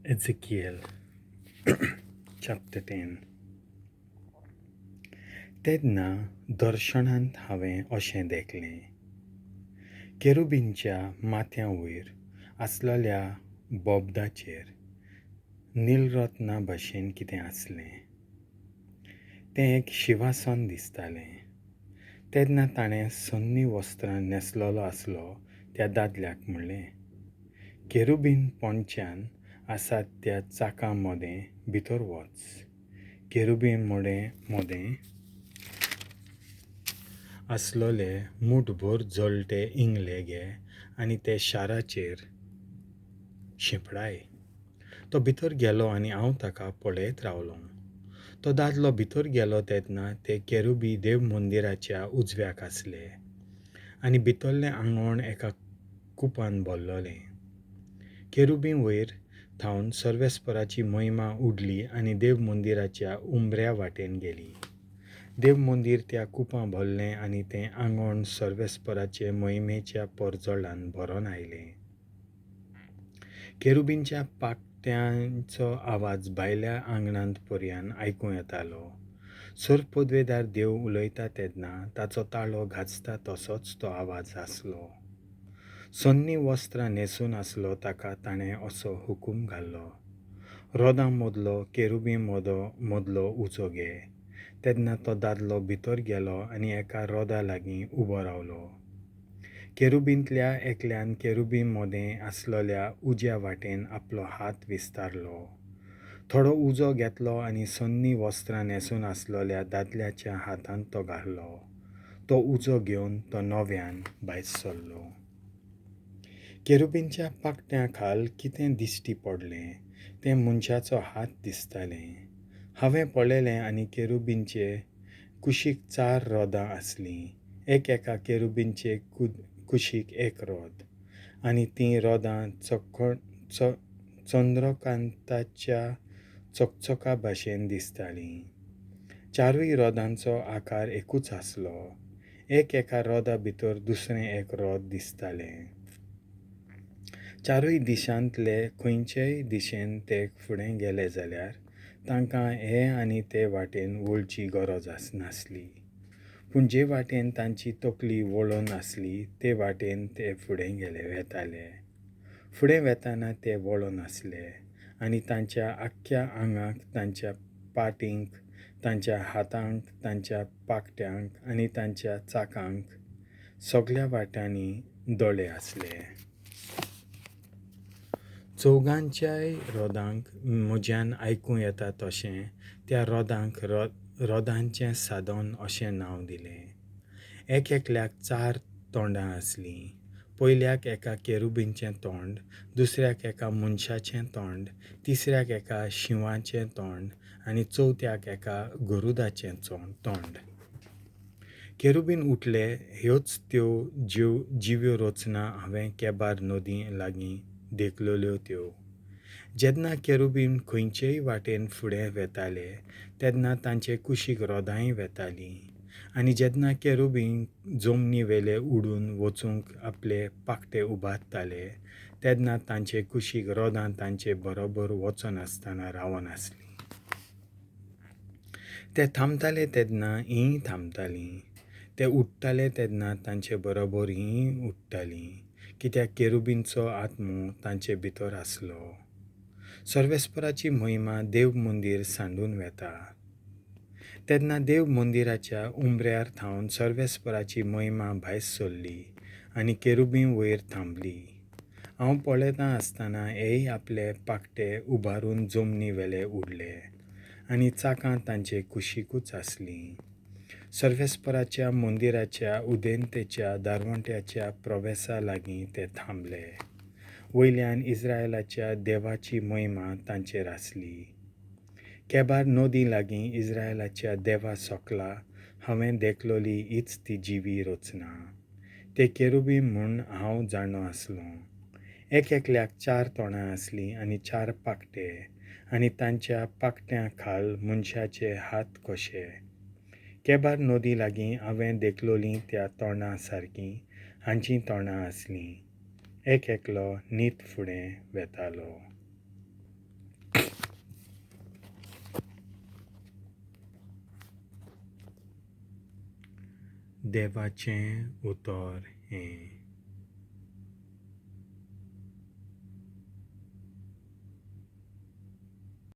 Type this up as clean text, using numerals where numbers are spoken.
Ezekiel chapter 10. तेन्ना दर्शनांत हांवें अशें देखलें. केरुबींच्या माथ्या वयर आसलेल्या बोबदाचेर नीलरत्ना भाशेन कितें आसलें. तें एक शिवासन दिसतालें. तेन्ना ताणें सन्नी वस्त्रां न्हेसलेलो आसलो त्या दादल्याक म्हणलें, केरुबीन पोंदच्यान आसात त्या चाकां मदें भितर वच. केरुबीन मोदें आसलोले मुठभर जळटे इंगले घे आनी ते शाराचेर शिंपडाय. तो भितर गेलो आनी हांव ताका पळयत रावलों. तो दादलो भितर गेलो तेन्ना ते केरुबी देव मंदिराच्या उजव्याक आसले आनी भितरलें आंगण एका कुपान भरलोलें. केरुबी वयर थावन सर्वेस्पराची महिमा उडली आनी देव मंदिराच्या उंबऱ्या वाटेन गेली. देव मंदिर त्या कुपां भरलें आनी तें आंगण सर्वेस्पराचे महिमेच्या परजळान भरोन आयलें. केरुबींच्या पाखट्यांचो आवाज भायल्या आंगणांत पर्यान आयकूं येतालो. सर्वपदवेदार देव उलयता तेन्ना ताचो ताळो घांचता तसोच तो आवाज आसलो. सन्नी वस्त्रां न्हेसून आसलो ताका ताणें असो हुकूम घालो, रॉदां मदलो केरुबी मदलो उजो घे. तेन्ना तो दादलो भितर गेलो आनी एका रॉदा लागीं उबो रावलो. केरुबींतल्या एकल्यान केरुबी मदें आसलेल्या उज्या वाटेन आपलो हात विस्तारलो, थोडो उजो घेतलो आनी सन्नी वस्त्रां न्हेसून आसलेल्या दादल्याच्या हातांत तो घालो. तो उजो घेवन तो नव्यान भायर सरलो. केरुबींच्या पाखट्यां खाल कितें दिश्टी पडलें तें मनशाचो हात दिसतालें. हांवें पळयलें आनी केरुबींचे कुशीक 4 रॉदां आसलीं. एक-एका केरुबींचे कुशीक एक रॉद, आनी तीं रॉदां चंद्रकांताच्या चकचका भाशेन दिसतालीं. 4 रॉदांचो आकार एकूच आसलो. एक-एका रॉदा भितर दुसरें एक रॉद दिसतालें. 4 दिशांतले खंयचेय दिशेन ते फुडें गेले जाल्यार तांकां हे आनी ते वाटेन वळची गरज नासली. पूण जे वाटेन तांची तकली वळोन आसली ते वाटेन ते फुडें वेताले. फुडें वेताना ते वळोन आसले आनी तांच्या आख्ख्या आंगाक, तांच्या पाटींक, तांच्या हातांक, तांच्या पाखट्यांक आनी तांच्या चाकांक सगळ्या वाटांनी दोळे आसले. चौगांच्याय रॉदांक म्हज्यान आयकूं येता तशें त्या रॉदांक रॉदांचें sadhon अशें नांव दिलें. एक-एकल्याक 4 तोंडां आसलीं. पोइल्याक एका केरुबींचें तोंड, दुसऱ्याक एका मनशाचें तोंड, तिसऱ्याक एका शिवाचें तोंड आनी चवथ्याक एका गरुडाचें तोंड. केरुबीन उठले. ह्योच त्यो जिव्यो रचना हांवें केबार नोदी लागीं देखलेल्यो त्यो. जेन्ना केरुबीन खंयचेय वाटेन फुडें वेताले तेन्ना तांचे कुशीक रॉदांय वेतालीं. आनी जेन्ना केरुबीन जमनी वेले उडून वचूंक आपले पाखटे उबारताले तेन्ना तांचे कुशीक रॉदां तांचे बरोबर वचन आसतना रावन आसलीं. ते थांबताले तेन्ना हींय थांबतालीं. ते उडटाले तेन्ना तांचे बरोबर हींय उडटालीं, कित्याक केरुबींचो आत्मो तांचे भितर आसलो. सर्वेस्पराची महिमा देव मंदीर सांडून वेता. तेन्ना देव मंदिराच्या उंबऱ्यार थावन सर्वेस्पराची महिमा भायर सरली आनी केरुबी वयर थांबली. हांव पळयता आसतना हेय आपले पाखटे उबारून जमनी वेले उडले आनी चाकां तांचे कुशीकूच आसलीं. सर्वेस्पराच्या मंदिराच्या उदेंतेच्या दारवंट्याच्या प्रवेशा लागीं ते थांबले. वयल्यान इस्रायलाच्या देवाची महिमा तांचेर आसली. केबार नोदी लागीं इस्रायलाच्या देवा सकला हांवें देखलोली हीच ती जिवी रचना. ते केरुबी म्हूण हांव जाणो आसलों. एक-एकल्याक 4 तोंडां आसलीं आनी 4 पाखटे आनी तांच्या पाखट्यां खाल मनशाचे हात कशे. केबार नोदी लागीं हांवें देखलोलीं त्या तोंडां सारकीं हांचीं तोंडां आसलीं. एक-एकलो न्हीद फुडें वेतालो. देवाचें उतर हें.